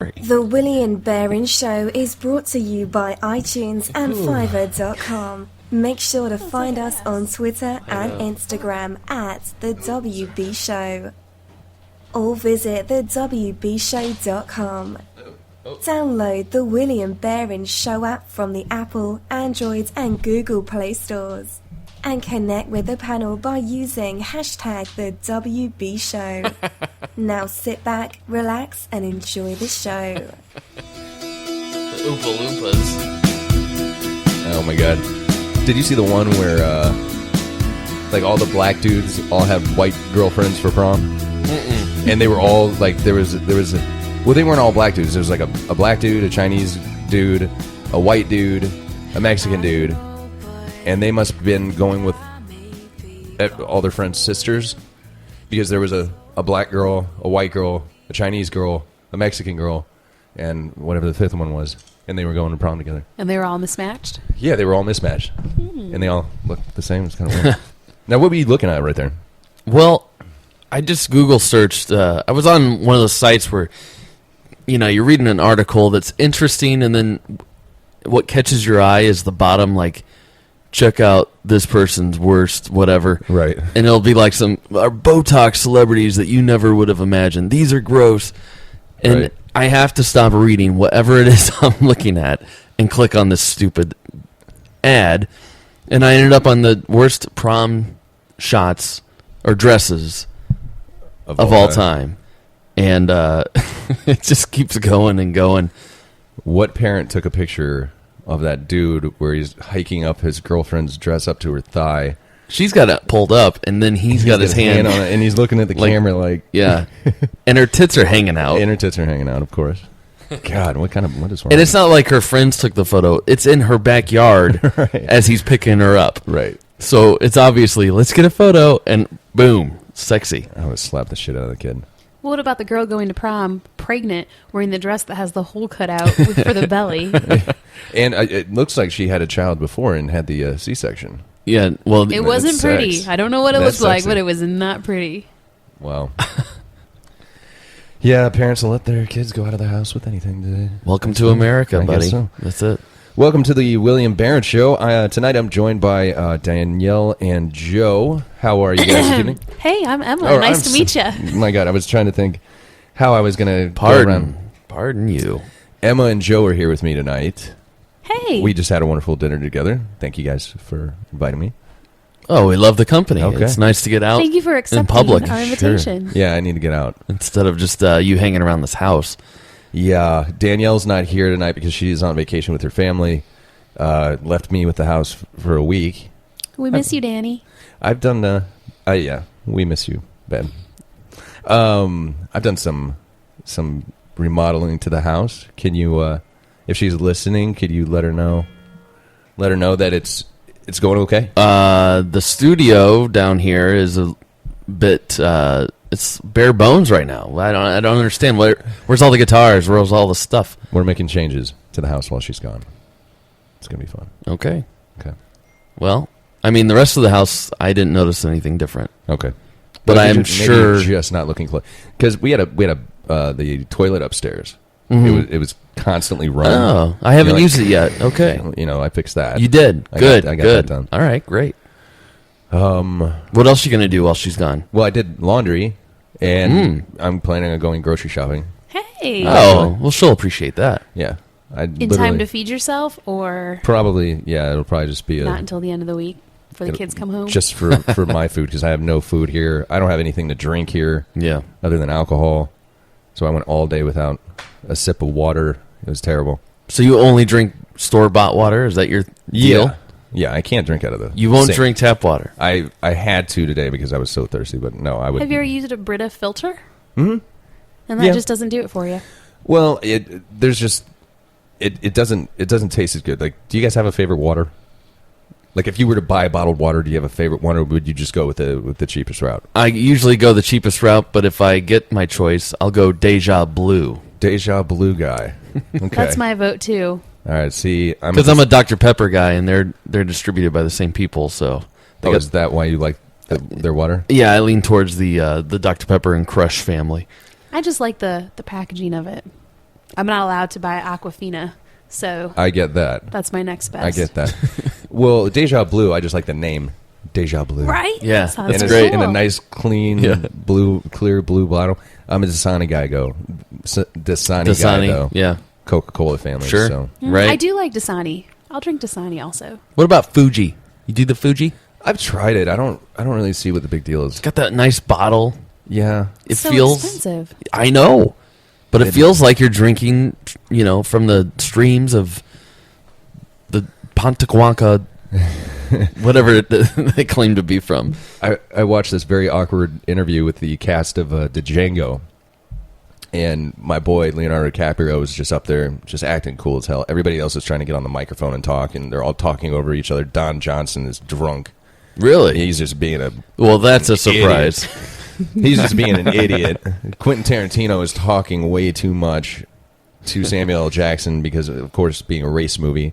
The Willie and Baron Show is brought to you by iTunes and Fiverr.com. Make sure to find us on Twitter and Instagram at The WB Show. Or visit thewbshow.com. Download the Willie and Baron Show app from the Apple, Android and Google Play stores. And connect with the panel by using hashtag The WB Show. Now sit back, relax, and enjoy the show. The Oompa Loompas. Oh my god. Did you see the one where, like, all the black dudes all have white girlfriends for prom? Mm-mm. And they were all, like, there was well, they weren't all black dudes. There was, like, a black dude, a Chinese dude, a white dude, a Mexican dude. And they must have been going with all their friends' sisters, because there was a black girl, a white girl, a Chinese girl, a Mexican girl, and whatever the fifth one was. And they were going to prom together. And they were all mismatched? Yeah, they were all mismatched. And they all looked the same. It's kind of weird. Now, what were you looking at right there? Well, I just Google searched. I was on one of those sites where, you know, you're reading an article that's interesting, and then what catches your eye is the bottom, like, check out this person's worst whatever. Right. And it'll be like some Botox celebrities that you never would have imagined. These are gross. And right. I have to stop reading whatever it is I'm looking at and click on this stupid ad. And I ended up on the worst prom shots or dresses of all time. And it just keeps going and going. What parent took a picture of that dude where he's hiking up his girlfriend's dress up to her thigh? She's got it pulled up, and then he's got his hand on it, and he's looking at the camera like... Yeah. And her tits are hanging out. And her tits are hanging out, of course. God, what is wrong? And it's not like her friends took the photo. It's in her backyard right. as he's picking her up. Right. So it's obviously, let's get a photo, and boom, sexy. I would slap the shit out of the kid. Well, what about the girl going to prom, pregnant, wearing the dress that has the hole cut out for the belly? And it looks like she had a child before and had the C-section. Yeah, well... It wasn't pretty. Sex. I don't know what it That's looked like, sexy. but it was not pretty. Wow. Yeah, parents will let their kids go out of the house with anything today. Welcome to America, I buddy. guess so. That's it. Welcome to the William Barrett Show. Tonight I'm joined by Danielle and Joe. How are you guys this evening? Hey, I'm Emma. Oh, nice to meet you. My God, I was trying to think how I was going to Pardon you. Emma and Joe are here with me tonight. Hey. We just had a wonderful dinner together. Thank you guys for inviting me. Oh, we love the company. Okay. It's nice to get out Thank you for in accepting public. our invitation. Yeah, I need to get out. Instead of just you hanging around this house. Yeah, Danielle's not here tonight because she's on vacation with her family. Left me with the house for a week. We miss you, Danny. I've done yeah, we miss you, Ben. I've done some remodeling to the house. Can you, if she's listening, could you let her know that it's going okay? The studio down here is a bit it's bare bones right now. I don't understand. Where's all the guitars? Where's all the stuff? We're making changes to the house while she's gone. It's gonna be fun. Okay. Well, I mean, the rest of the house, I didn't notice anything different. Okay. But Well, I'm maybe sure you're just not looking close, because we had the toilet upstairs. Mhm. It was constantly running. Oh, I haven't used it yet. Okay. I fixed that. You did. I Good. got good. that done. All right. Great. What else are you gonna do while she's gone? Well, I did laundry, and I'm planning on going grocery shopping. Hey. Oh, well, she'll appreciate that. Yeah. In time to feed yourself, or Probably, yeah. It'll probably just be not until the end of the week before the kids come home? just for my food, because I have no food here. I don't have anything to drink here. Yeah. Other than alcohol. So I went all day without a sip of water. It was terrible. So you only drink store-bought water? Is that your deal? Yeah, I can't drink out of the You won't sink. drink tap water? I had to today because I was so thirsty, but no, I would. Have you ever used a Brita filter? Mm-hmm. And that Yeah. just doesn't do it for you. Well, it doesn't taste as good. Like, do you guys have a favorite water? Like, if you were to buy bottled water, do you have a favorite one, or would you just go with the cheapest route? I usually go the cheapest route, but if I get my choice, I'll go Deja Blue. Deja Blue guy. Okay. That's my vote, too. All right, see, because I'm a Dr. Pepper guy, and they're distributed by the same people. So, is that why you like their water? Yeah, I lean towards the Dr. Pepper and Crush family. I just like the packaging of it. I'm not allowed to buy Aquafina, so I get that. that's my next best. I get that. Well, Deja Blue, I just like the name. Deja Blue. Right? Yeah, Sounds that's And great. it's in a cool. nice, clean, Yeah. clear blue bottle. I'm a Dasani guy, Dasani guy, Dasani, though. yeah. Coca-Cola family. Sure. So. Right. I do like Dasani. I'll drink Dasani also. What about Fuji? You do the Fuji? I've tried it. I don't really see what the big deal is. It's got that nice bottle. Yeah. It So feels expensive. I know. But it feels like you're drinking, from the streams of the Pantaquanca, whatever they claim to be from. I watched this very awkward interview with the cast of the Django, and my boy Leonardo DiCaprio was just up there, just acting cool as hell. Everybody else is trying to get on the microphone and talk, and they're all talking over each other. Don Johnson is drunk. Really? He's just being a Well, that's a surprise. He's just being an idiot. Quentin Tarantino is talking way too much to Samuel L. Jackson because, of course, being a race movie,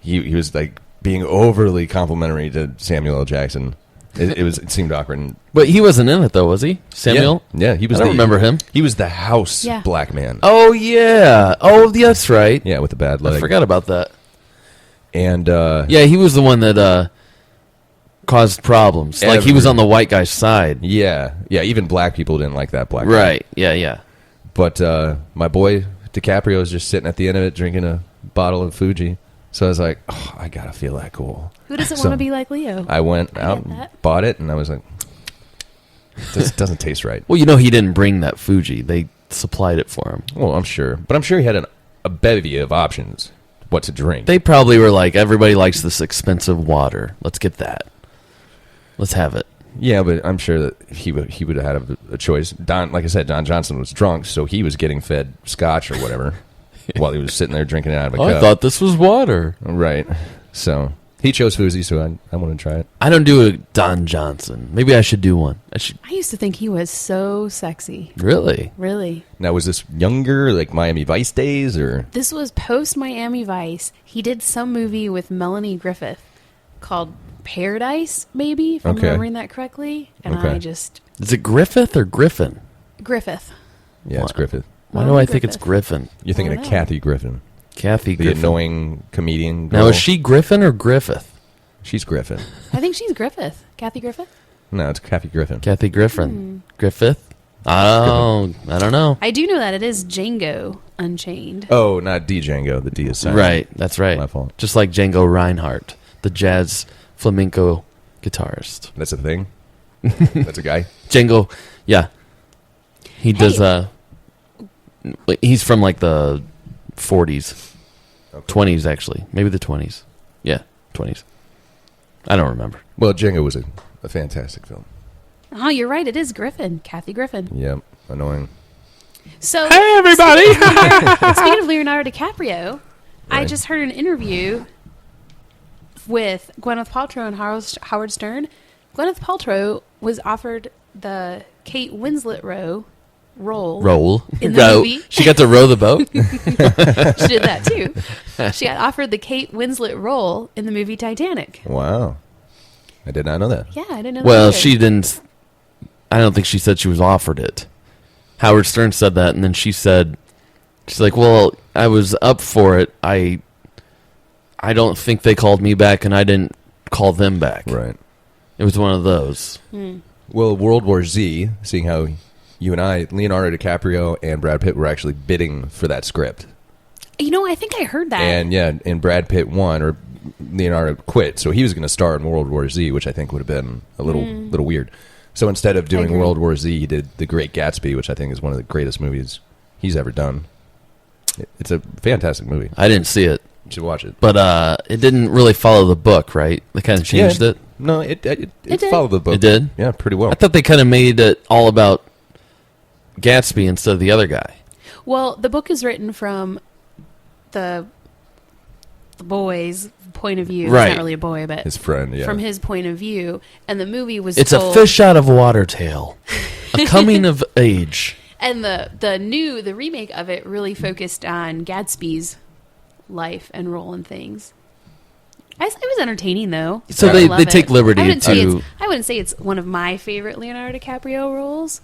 he was like being overly complimentary to Samuel L. Jackson. It seemed awkward. And, But he wasn't in it, though, was he? Samuel? Yeah, he was. I don't remember him. He was the house Yeah. black man. Oh, yeah. Oh, yeah, that's right. Yeah, with the bad leg. I forgot about that. And Yeah, he was the one that caused problems. Like, he was on the white guy's side. yeah. Even black people didn't like that black guy. Right. Yeah. But my boy DiCaprio is just sitting at the end of it drinking a bottle of Fuji. So I was like, oh, I gotta feel that cool. Who doesn't So want to be like Leo? I went I out get and that. bought it, and I was like, this doesn't taste right. Well, he didn't bring that Fuji. They supplied it for him. Well, I'm sure. But I'm sure he had a bevy of options what to drink. They probably were like, everybody likes this expensive water. Let's get that. Let's have it. Yeah, but I'm sure that he would have had a choice. Like I said, Don Johnson was drunk, so he was getting fed scotch or whatever while he was sitting there drinking it out of a I cup. thought this was water. Right. So he chose Fuji, so I want to try it. I don't do a Don Johnson. Maybe I should do one. I should. I used to think he was so sexy. Really? Really. Now, was this younger, like Miami Vice days, or? This was post Miami Vice. He did some movie with Melanie Griffith called Paradise, maybe, if I'm Okay. remembering that correctly. And Okay. I just... Is it Griffith or Griffin? Griffith. Yeah, it's What? Griffith. Why do Melanie I think it's Griffith. Griffin? You're thinking I of don't know. Kathy Griffin, Kathy the Griffin. annoying comedian girl. Now, is she Griffin or Griffith? She's Griffin. I think she's Griffith. Kathy Griffith? No, it's Kathy Griffin. Kathy Griffin. Griffith? Oh, I don't know. I do know that it is Django Unchained. Oh, not D Django. The D is silent. Right, that's right. My fault. Just like Django Reinhardt, the jazz flamenco guitarist. That's a thing. That's a guy. Django, yeah. He does, he's from like the 40s. Okay. 20s, actually. Maybe the 20s. Yeah, 20s. I don't remember. Well, Django was a fantastic film. Oh, you're right. It is Griffin. Kathy Griffin. Yep. Annoying. So, Hey, everybody! speaking of Leonardo DiCaprio, I Right. just heard an interview with Gwyneth Paltrow and Howard Stern. Gwyneth Paltrow was offered the Kate Winslet role. Roll. In the Row. movie. She got to row the boat? She did that too. She got offered the Kate Winslet role in the movie Titanic. Wow. I did not know that. Yeah, I didn't know Well, that either. she didn't. I don't think she said she was offered it. Howard Stern said that, and then she's like, well, I was up for it. I don't think they called me back, and I didn't call them back. Right. It was one of those. Well, World War Z, seeing how you and I, Leonardo DiCaprio and Brad Pitt were actually bidding for that script. You know, I think I heard that. And yeah, and Brad Pitt won, or Leonardo quit, so he was going to star in World War Z, which I think would have been a little weird. So instead of doing agree. World War Z, he did The Great Gatsby, which I think is one of the greatest movies he's ever done. It's a fantastic movie. I didn't see it, You should watch it. but it didn't really follow the book, right? They kind of changed it. No, it did. followed the book. It did? Yeah, pretty well. I thought they kind of made it all about Gatsby instead of the other guy. Well, the book is written from the boy's point of view. Right. He's not really a boy, but His friend, yeah. from his point of view. And the movie was It's told, a fish out of water tale, a coming of age. And the remake of it really focused on Gatsby's life and role and things. It was entertaining though. So I they love take it. liberty I to. wouldn't say it's one of my favorite Leonardo DiCaprio roles.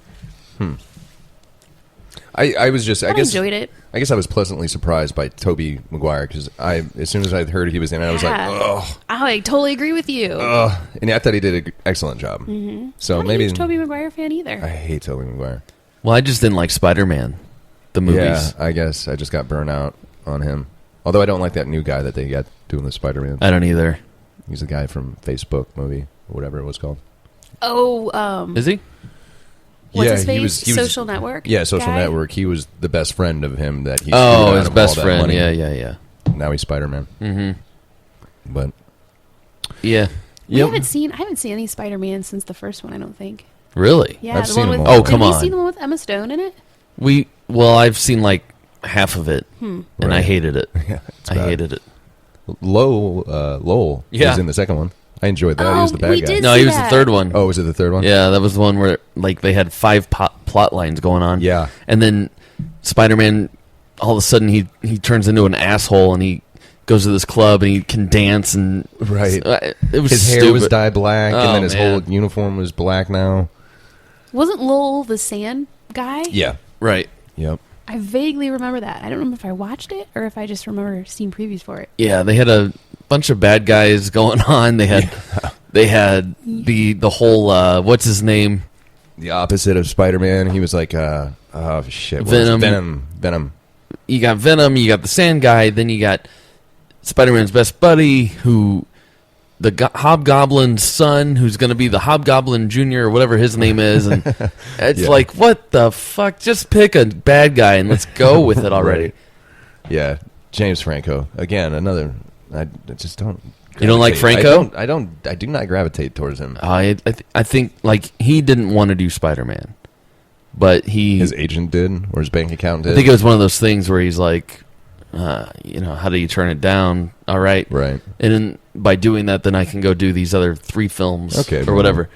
I was just, I I guess, enjoyed it. I guess I was pleasantly surprised by Tobey Maguire because as soon as I heard he was in it, I was like, oh. I totally agree with you. And I thought he did an excellent job. Mm-hmm. So I'm not maybe a huge Tobey Maguire fan either. I hate Tobey Maguire. Well, I just didn't like Spider-Man, the movies. Yeah, I guess I just got burnt out on him. Although I don't like that new guy that they got doing the Spider-Man. I don't either. He's the guy from Facebook movie, or whatever it was called. Oh, Is he? what's Yeah, his face? he was- Social Network? Yeah, Social guy? Network. He was the best friend of him that he. screwed Oh, out his of best all that friend. money. Yeah. Now he's Spider-Man. Mm-hmm. But Yeah. I haven't seen any Spider-Man since the first one, I don't think. Really? Yeah, I've the seen one them with. all. Oh, come Have on. you seen the one with Emma Stone in it? I've seen like half of it, and I Right. hated it. yeah, it's I bad. hated it. Lowell Yeah. was in the second one. I enjoyed that. He was the bad we guy. did No, see he was the that. third one. Oh, was it the third one? Yeah, that was the one where like they had 5 plot lines going on. Yeah. And then Spider-Man, all of a sudden he turns into an asshole and he goes to this club and he can dance and Right. It was His hair stupid. was dyed black, Oh, and then his man. whole uniform was black now. Wasn't Lowell the sand guy? Yeah. Right. Yep. I vaguely remember that. I don't remember if I watched it or if I just remember seeing previews for it. Yeah, they had a bunch of bad guys going on. They had the whole what's his name? The opposite of Spider-Man. He was like, oh shit, what was it? Venom. Venom. You got Venom, you got the Sand Guy, then you got Spider-Man's best buddy, who the Hobgoblin's son, who's going to be the Hobgoblin Jr. or whatever his name is, and it's Yeah. like, what the fuck? Just pick a bad guy and let's go with it already. Right. Yeah, James Franco again. Another. I just don't. You don't like gravitate. Franco? I do not gravitate towards him. I think like he didn't want to do Spider-Man, but His agent did, or his bank account did. I think it was one of those things where he's like, how do you turn it down? All right. Right. And then by doing that, then I can go do these other 3 films Okay, or well. whatever.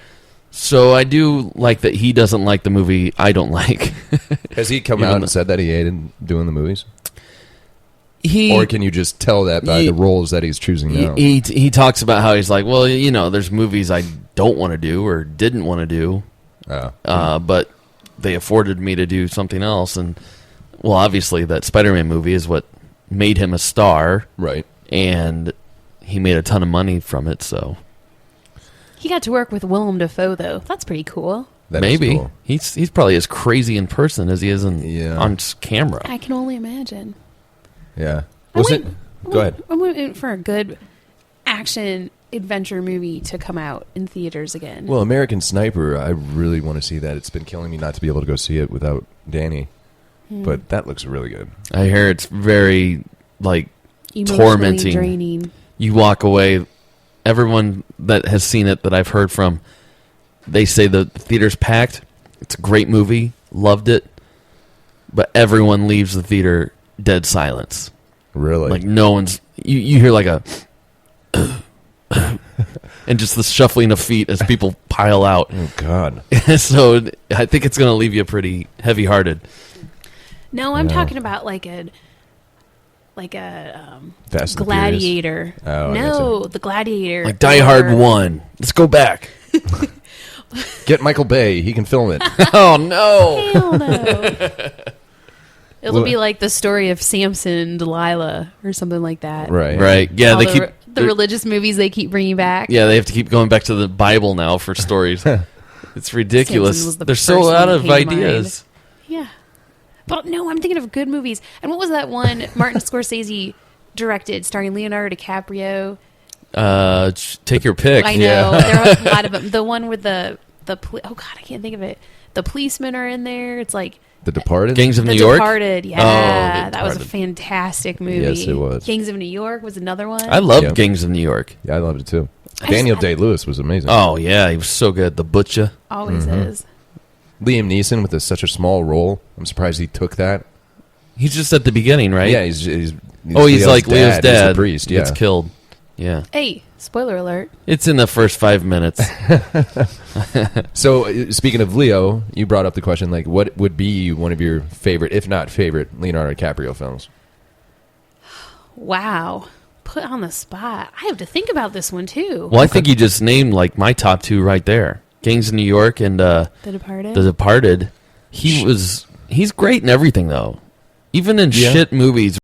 So I do like that he doesn't like the movie I don't like. Has he come Even out though- and said that he hated doing the movies? He Or can you just tell that by the roles that he's choosing now? he talks about how he's like, well, there's movies I don't want to do or didn't want to do, but they afforded me to do something else. And well, obviously that Spider-Man movie is what made him a star, Right. and he made a ton of money from it. So He got to work with Willem Dafoe, though. That's pretty cool. That is maybe cool. he's probably as crazy in person as he is on camera. I can only imagine. Yeah. Was it? Go ahead. I'm waiting for a good action adventure movie to come out in theaters again. Well, American Sniper, I really want to see that. It's been killing me not to be able to go see it without Danny. But that looks really good. I hear it's very like Emotionally tormenting. draining. You walk away. Everyone that has seen it that I've heard from, they say the theater's packed. It's a great movie. Loved it. But everyone leaves the theater dead silence. Really? Like no one's. You hear like a. And just the shuffling of feet as people pile out. Oh, God. So I think it's going to leave you pretty heavy-hearted. No, I'm No. talking about like a Fast and Gladiator. Oh, I No, the Gladiator. Like Die Hard or- 1. Let's go back. Get Michael Bay. He can film it. Oh, no. Hell no. It'll Well- be like the story of Samson and Delilah or something like that. Right. Right. Yeah, All they the, keep... the religious movies they keep bringing back. Yeah, they have to keep going back to the Bible now for stories. It's ridiculous. Samson was the They're so first out one of that came to ideas. Yeah. But no, I'm thinking of good movies. And what was that one Martin Scorsese directed starring Leonardo DiCaprio? Take your pick. I know. There are a lot of them. The one with oh God, I can't think of it. The policemen are in there. It's like The Departed? Gangs of The New York. Departed. Yeah. Oh, The That was a Departed. fantastic movie. Yes, it was. Gangs of New York was another one. I loved Yeah. Gangs of New York. Yeah, I loved it too. I Daniel just- Day-Lewis was amazing. Oh, yeah, he was so good. The Butcher. Always Mm-hmm. is. Liam Neeson with such a small role. I'm surprised he took that. He's just at the beginning, right? Yeah, he's he's Leo's like Leo's dad. He's the priest, yeah. Gets killed. Yeah. Hey, spoiler alert. It's in the first 5 minutes. So, speaking of Leo, you brought up the question, like, what would be one of your favorite, if not favorite, Leonardo DiCaprio films? Wow. Put on the spot. I have to think about this one too. Well, I think you just named like my top 2 right there. Gangs of New York and The Departed. The Departed. He's great in everything though. Even in Yeah. shit movies